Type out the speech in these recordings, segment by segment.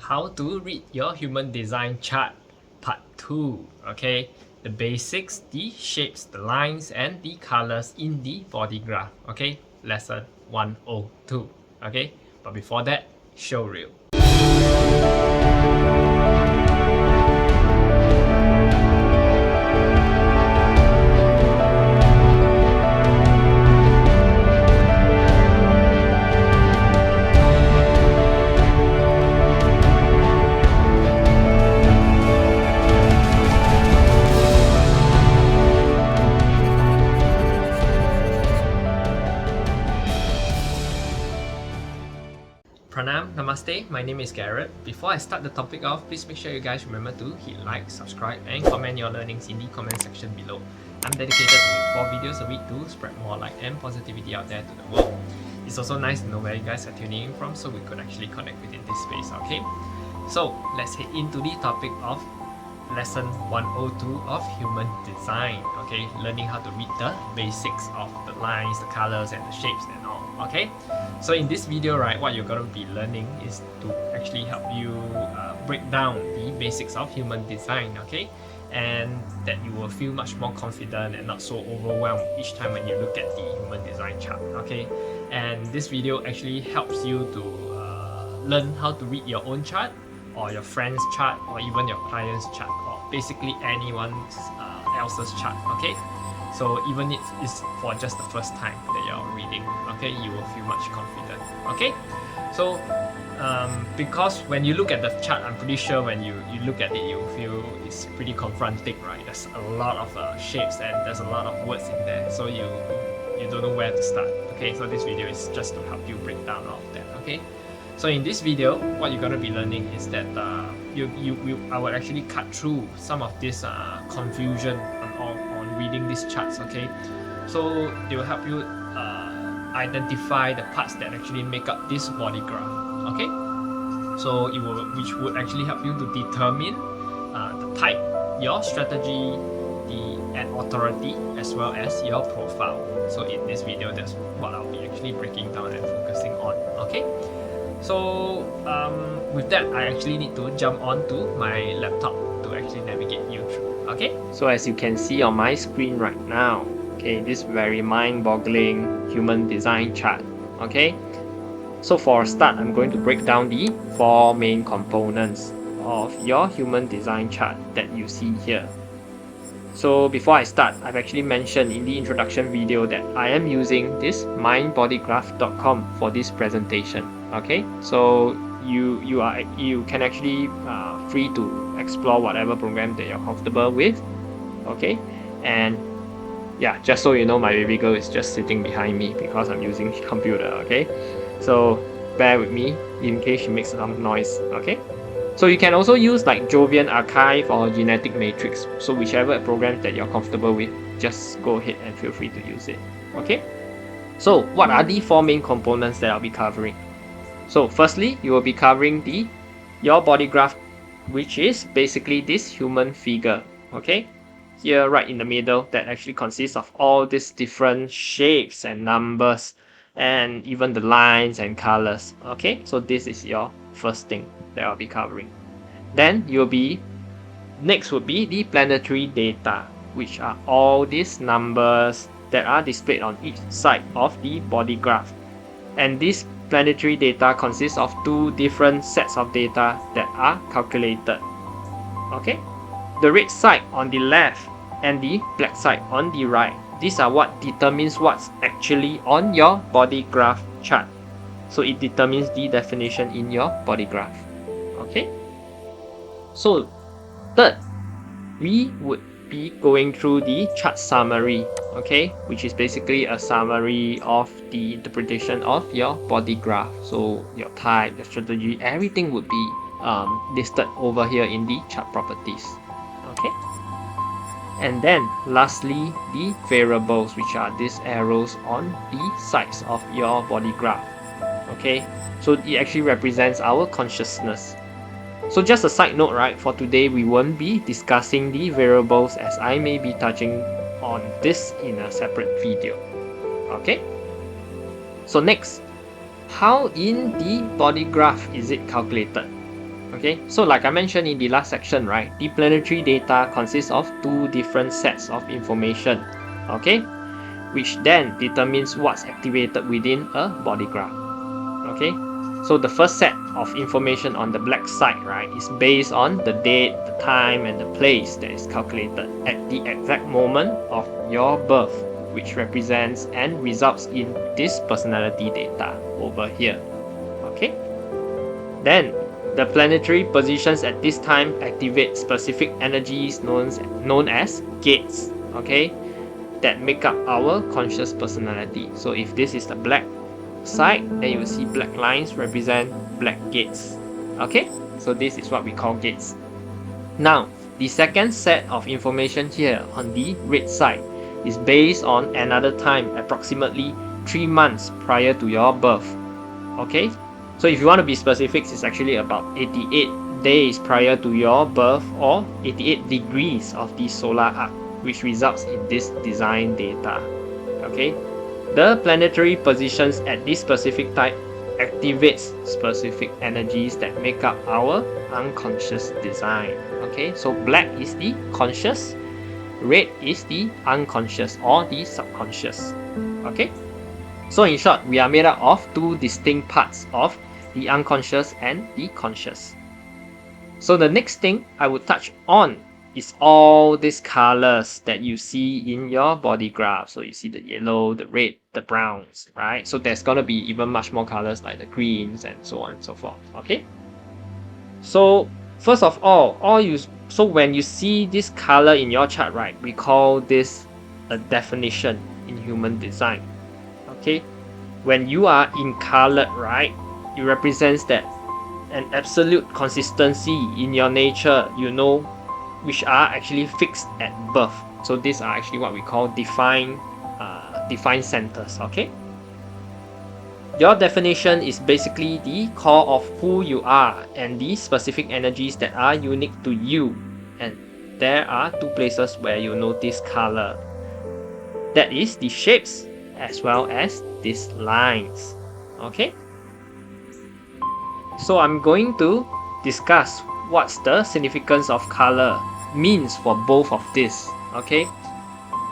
How to read your human design chart part 2. Okay, the basics, the shapes, the lines and the colors in the body graph. Okay, lesson 102. Okay, but before that, show reel. Pranam, Namaste, my name is Garret. Before I start the topic off, please make sure you guys remember to hit like, subscribe and comment your learnings in the comment section below. I'm dedicated to make 4 videos a week to spread more light and positivity out there to the world. It's also nice to know where you guys are tuning in from so we could actually connect within this space, okay? So let's head into the topic of lesson 102 of human design, okay? Learning how to read the basics of the lines, the colors and the shapes and all, okay? So in this video, right, what you're going to be learning is to actually help you break down the basics of human design, okay? And that you will feel much more confident and not so overwhelmed each time when you look at the human design chart, okay? And this video actually helps you to learn how to read your own chart or your friend's chart or even your client's chart or basically anyone else's chart, okay? So even if it's for just the first time that you're reading, okay, you will feel much confident, okay? So because when you look at the chart, I'm pretty sure when you look at it, you feel it's pretty confronting, right? There's a lot of shapes and there's a lot of words in there, so you don't know where to start, okay? So this video is just to help you break down all of that, okay? So in this video, what you're going to be learning is that I will actually cut through some of this confusion on reading these charts, okay? So they will help you identify the parts that actually make up this body graph, okay? So which would actually help you to determine the type, your strategy, and authority, as well as your profile. So in this video, that's what I'll be actually breaking down and focusing on, okay? So with that, I actually need to jump onto my laptop to actually navigate you through, okay? So as you can see on my screen right now, okay, this very mind-boggling human design chart, okay? So for a start, I'm going to break down the 4 main components of your human design chart that you see here. So before I start, I've actually mentioned in the introduction video that I am using this mindbodygraph.com for this presentation, okay? So you can actually free to explore whatever program that you're comfortable with, okay? And yeah, just so you know, my baby girl is just sitting behind me because I'm using computer, okay? So bear with me in case she makes some noise, okay? So you can also use like Jovian Archive or Genetic Matrix. So whichever program that you're comfortable with, just go ahead and feel free to use it, okay? So what are the 4 main components that I'll be covering? So firstly, you will be covering your body graph, which is basically this human figure, okay? Here right in the middle, that actually consists of all these different shapes and numbers and even the lines and colors, okay? So this is your first thing that I'll be covering. Then next would be the planetary data, which are all these numbers that are displayed on each side of the body graph. And this planetary data consists of 2 different sets of data that are calculated, okay? The red side on the left and the black side on the right. These are what determines what's actually on your body graph chart. So it determines the definition in your body graph, okay? So third, we would be going through the chart summary, okay, which is basically a summary of the interpretation of your body graph. So your type, your strategy, everything would be listed over here in the chart properties, okay? And then lastly, the variables, which are these arrows on the sides of your body graph, okay? So it actually represents our consciousness. So just a side note, right, for today we won't be discussing the variables as I may be touching on this in a separate video, okay? So next, how in the body graph is it calculated? Okay, so like I mentioned in the last section, right, the planetary data consists of two different sets of information, okay, which then determines what's activated within a body graph. Okay, so the first set of information on the black side, right, is based on the date, the time, and the place that is calculated at the exact moment of your birth, which represents and results in this personality data over here. Okay, then the planetary positions at this time activate specific energies known as gates, okay, that make up our conscious personality. So if this is the black side, then you will see black lines represent black gates. Okay, so this is what we call gates. Now, the second set of information here on the red side is based on another time, approximately 3 months prior to your birth. Okay, so if you want to be specific, it's actually about 88 days prior to your birth, or 88 degrees of the solar arc, which results in this design data. Okay, the planetary positions at this specific type activates specific energies that make up our unconscious design. Okay, so black is the conscious, red is the unconscious or the subconscious. Okay, so in short, we are made up of two distinct parts of the unconscious and the conscious. So the next thing I would touch on is all these colors that you see in your body graph. So you see the yellow, the red, the browns, right? So there's gonna be even much more colors like the greens and so on and so forth. Okay. So first of all, so when you see this color in your chart, right, we call this a definition in human design. Okay, when you are in colored, right, it represents that an absolute consistency in your nature, you know, which are actually fixed at birth. So these are actually what we call defined centers. Okay, your definition is basically the core of who you are and the specific energies that are unique to you. And there are two places where you notice color. That is the shapes as well as these lines. Okay, so I'm going to discuss what's the significance of color means for both of these. Okay,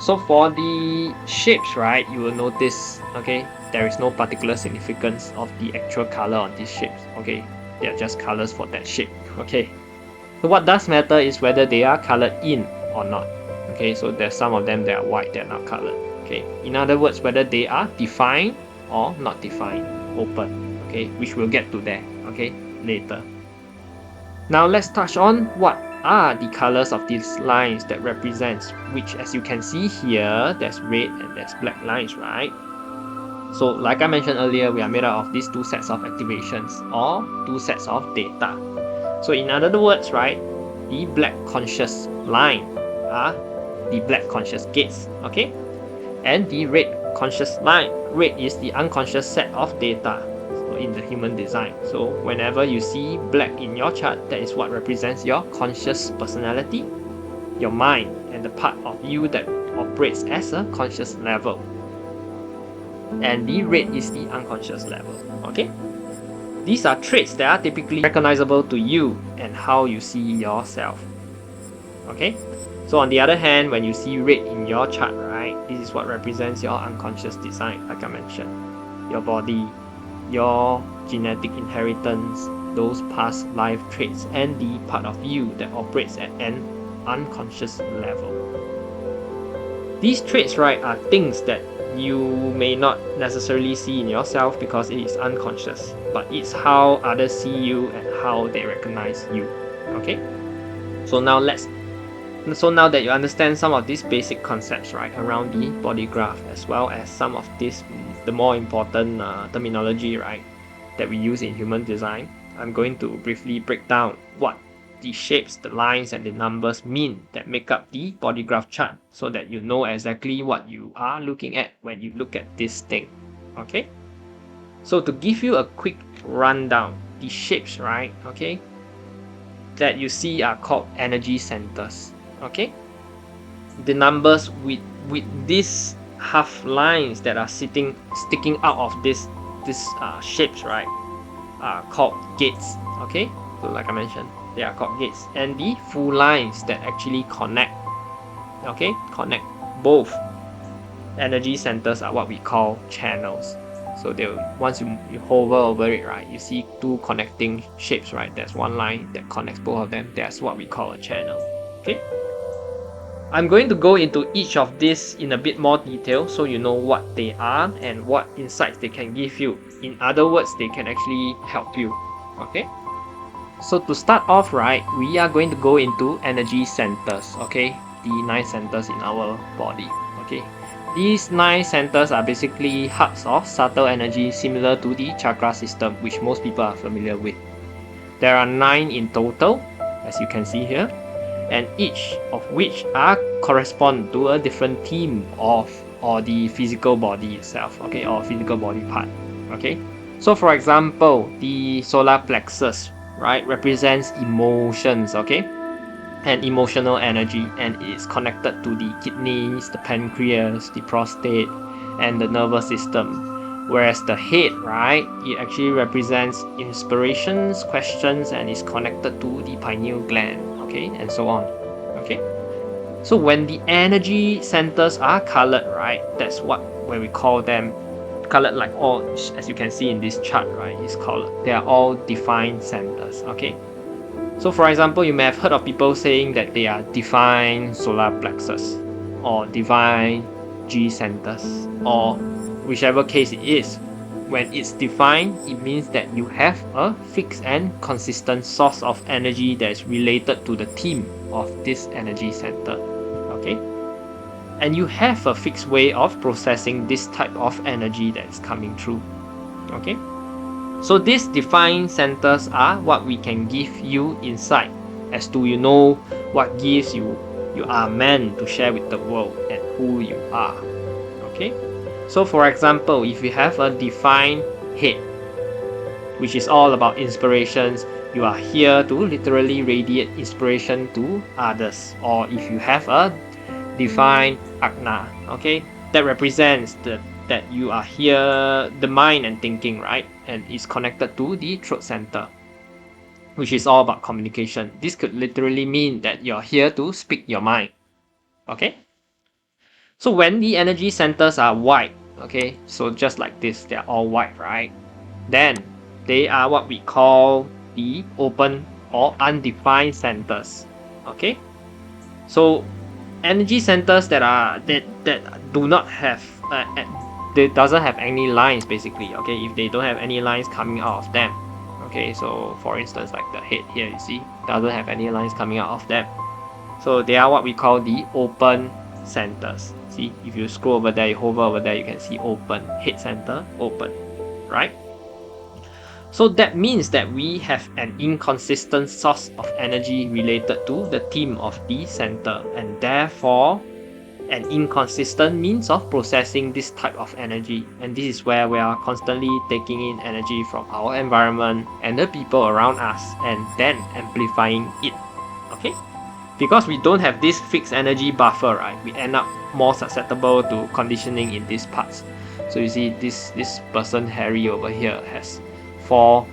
so for the shapes, right, you will notice, okay, there is no particular significance of the actual color on these shapes. Okay, they are just colors for that shape. Okay, so what does matter is whether they are colored in or not. Okay, so there's some of them that are white, they're not colored. Okay, in other words, whether they are defined or not defined, open. Okay, which we'll get to there, okay, later. Now let's touch on what are the colors of these lines that represents which. As you can see here, there's red and there's black lines, right? So like I mentioned earlier, we are made up of these two sets of activations or two sets of data. So in other words, right, the black conscious line are the black conscious gates, okay, and the red conscious line, red is the unconscious set of data in the human design. So whenever you see black in your chart, that is what represents your conscious personality, your mind, and the part of you that operates as a conscious level. And the red is the unconscious level. Okay, these are traits that are typically recognizable to you and how you see yourself. Okay, so on the other hand, when you see red in your chart, right, this is what represents your unconscious design. Like I mentioned, your body, your genetic inheritance, those past life traits, and the part of you that operates at an unconscious level. These traits, right, are things that you may not necessarily see in yourself because it is unconscious, but it's how others see you and how they recognize you. Okay, so now that you understand some of these basic concepts, right, around the body graph, as well as some of this, the more important terminology, right, that we use in human design, I'm going to briefly break down what the shapes, the lines, and the numbers mean that make up the body graph chart, so that you know exactly what you are looking at when you look at this thing. Okay, so to give you a quick rundown, the shapes, right, okay, that you see are called energy centers. Okay, the numbers with these half lines that are sticking out of these shapes, right, are called gates. Okay, So like I mentioned, they are called gates. And the full lines that actually connect, okay, connect both energy centers are what we call channels. So once you hover over it, right, you see two connecting shapes, right? There's one line that connects both of them. That's what we call a channel. Okay. I'm going to go into each of these in a bit more detail so you know what they are and what insights they can give you. In other words, they can actually help you. Okay. So to start off, right, we are going to go into energy centers. Okay, the 9 centers in our body. Okay. These 9 centers are basically hubs of subtle energy similar to the chakra system, which most people are familiar with. There are 9 in total, as you can see here, and each of which correspond to a different theme of or the physical body itself, okay, or physical body part. Okay. So for example, the solar plexus, right, represents emotions, okay, and emotional energy, and it's connected to the kidneys, the pancreas, the prostate, and the nervous system. Whereas the head, right, it actually represents inspirations, questions, and is connected to the pineal gland, okay, and so on. Okay. So when the energy centers are colored, right, that's when we call them colored, like all, as you can see in this chart, right, is colored. They are all defined centers. Okay. So for example, you may have heard of people saying that they are defined solar plexus or divine G centers, or whichever case it is. When it's defined, it means that you have a fixed and consistent source of energy that is related to the theme of this energy center. Okay? And you have a fixed way of processing this type of energy that is coming through. Okay? So these defined centers are what we can give you insight as to what gives you are meant to share with the world and who you are. Okay? So for example, if you have a defined head, which is all about inspirations, you are here to literally radiate inspiration to others. Or if you have a defined ajna, okay, that represents that you are here, the mind and thinking, right, and is connected to the throat center, which is all about communication. This could literally mean that you're here to speak your mind. Okay. So when the energy centers are white, okay, so just like this, they're all white, right, then they are what we call the open or undefined centers. Okay. So energy centers that do not have they doesn't have any lines, basically. Okay, if they don't have any lines coming out of them, okay, so for instance, like the head here, you see, doesn't have any lines coming out of them, so they are what we call the open centers. See, if you scroll over there, you hover over there, you can see open, head center, open, right? So that means that we have an inconsistent source of energy related to the theme of the center, and therefore an inconsistent means of processing this type of energy. And this is where we are constantly taking in energy from our environment and the people around us and then amplifying it. Okay? Because we don't have this fixed energy buffer, right, we end up more susceptible to conditioning in these parts. So you see this person Harry over here has 4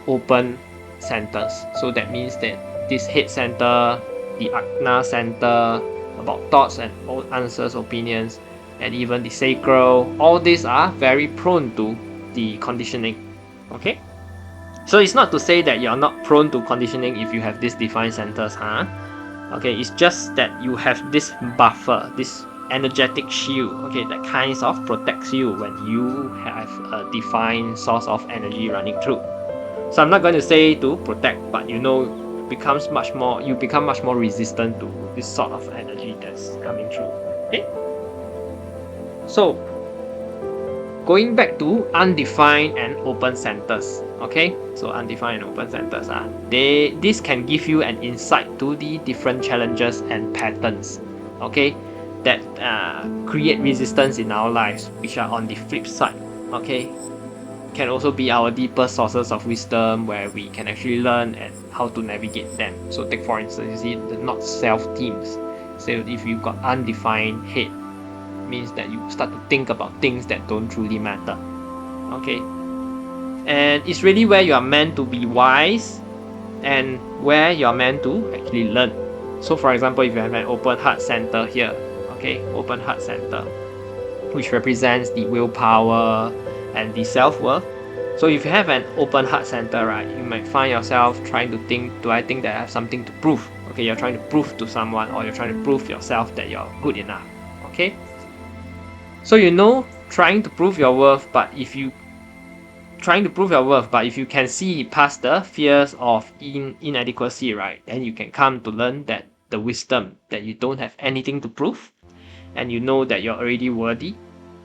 open centers. So that means that this head center, the ajna center, about thoughts and answers, opinions, and even the sacral, all these are very prone to the conditioning. Okay? So it's not to say that you're not prone to conditioning if you have these defined centers, huh? Okay, it's just that you have this buffer, this energetic shield, okay, that kind of protects you when you have a defined source of energy running through. So I'm not going to say to protect, but you become much more resistant to this sort of energy that's coming through. Okay? So going back to undefined and open centers. Okay, so undefined and open centers this can give you an insight to the different challenges and patterns, okay, that create resistance in our lives, which are on the flip side. Okay, can also be our deeper sources of wisdom where we can actually learn and how to navigate them. So take for instance, you see the not self themes. So if you've got undefined head, means that you start to think about things that don't truly matter. Okay, and it's really where you are meant to be wise and where you're meant to actually learn. So for example, if you have an open heart center here, okay, open heart center, which represents the willpower and the self-worth. So if you have an open heart center, right, you might find yourself trying to think, do I think that I have something to prove? Okay, you're trying to prove to someone, or you're trying to prove yourself that you're good enough. Okay, so trying to prove your worth, but if you can see past the fears of inadequacy, right, then you can come to learn that the wisdom that you don't have anything to prove, and you know that you're already worthy.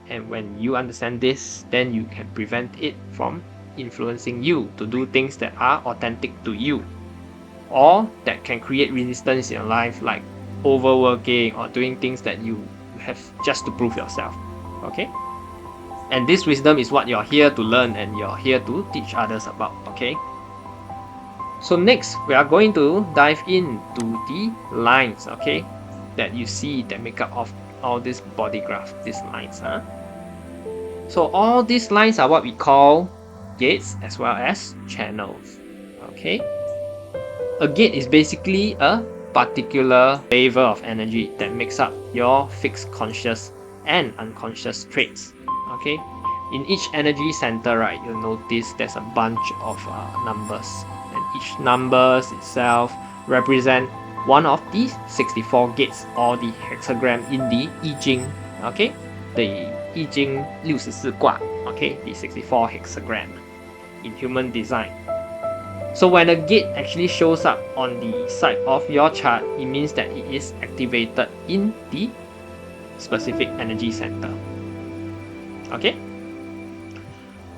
And when you understand this, then you can prevent it from influencing you to do things that are authentic to you, or that can create resistance in your life, like overworking or doing things that you have just to prove yourself. Okay, and this wisdom is what you're here to learn, and you're here to teach others about. Okay, so next we are going to dive into the lines, okay, that you see that make up of all this body graph, these lines. So all these lines are what we call gates as well as channels. Okay, a gate is basically a particular flavor of energy that makes up your fixed conscious and unconscious traits. Okay, in each energy center, right, you'll notice there's a bunch of numbers, and each numbers itself represent one of the 64 gates, or the hexagram in the I Ching. Okay, the I Ching 64卦, okay, the 64 hexagram in human design. So when a gate actually shows up on the side of your chart, it means that it is activated in the specific energy center. Okay,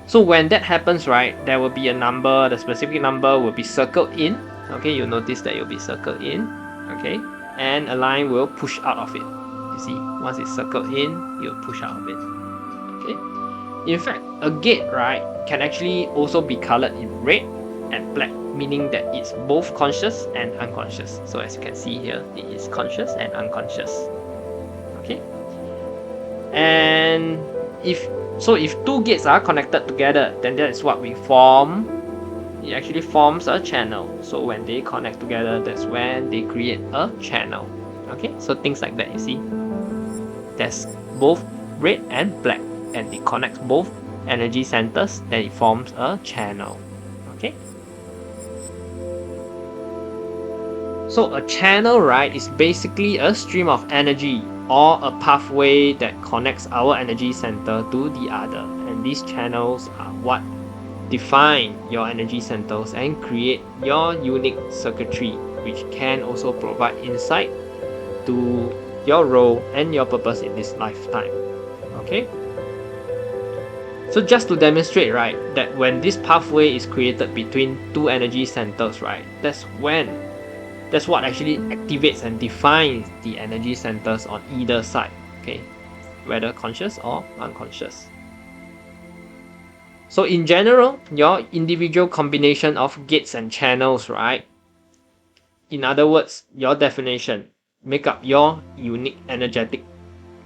so when that happens, right, there will be a number, the specific number will be circled in. Okay, you'll notice that it will be circled in. Okay, and a line will push out of it. You see, once it's circled in, you'll push out of it. Okay, in fact, a gate, right, can actually also be colored in red and black, meaning that it's both conscious and unconscious. So as you can see here, it is conscious and unconscious. Okay, and if two gates are connected together, then that is what we form. It actually forms a channel. So when they connect together, that's when they create a channel. Okay, so things like that, you see, there's both red and black, and it connects both energy centers, then it forms a channel. Okay, so a channel, right, is basically a stream of energy, or a pathway that connects our energy center to the other, and these channels are what define your energy centers and create your unique circuitry, which can also provide insight to your role and your purpose in this lifetime. Okay, so just to demonstrate, right, that when this pathway is created between two energy centers, right, that's what actually activates and defines the energy centers on either side. Okay, whether conscious or unconscious. So in general, your individual combination of gates and channels, right, in other words, your definition, make up your unique energetic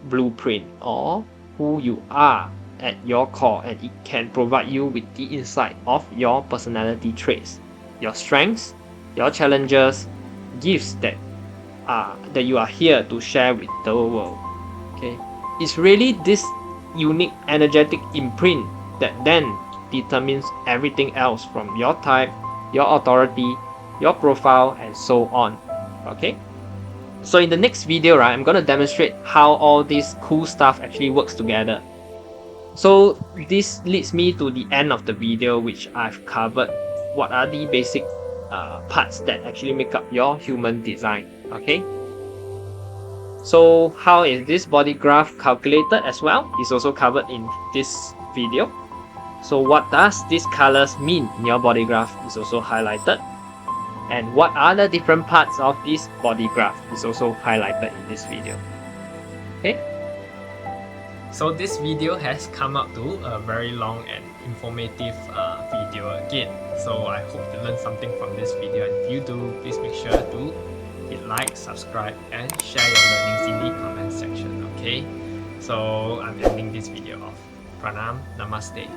blueprint, or who you are at your core, and it can provide you with the insight of your personality traits, your strengths, your challenges, gifts that you are here to share with the world. Okay, it's really this unique energetic imprint that then determines everything else, from your type, your authority, your profile, and so on. Okay, so in the next video, right, I'm gonna demonstrate how all this cool stuff actually works together. So this leads me to the end of the video, which I've covered what are the basic parts that actually make up your human design. Okay, so how is this body graph calculated as well is also covered in this video. So what does these colors mean in your body graph is also highlighted, and what are the different parts of this body graph is also highlighted in this video. Okay, so this video has come up to a very long and informative video again. So I hope you learned something from this video, and if you do, please make sure to hit like, subscribe, and share your learnings in the comment section. Okay, so I'm ending this video off. Pranam, Namaste.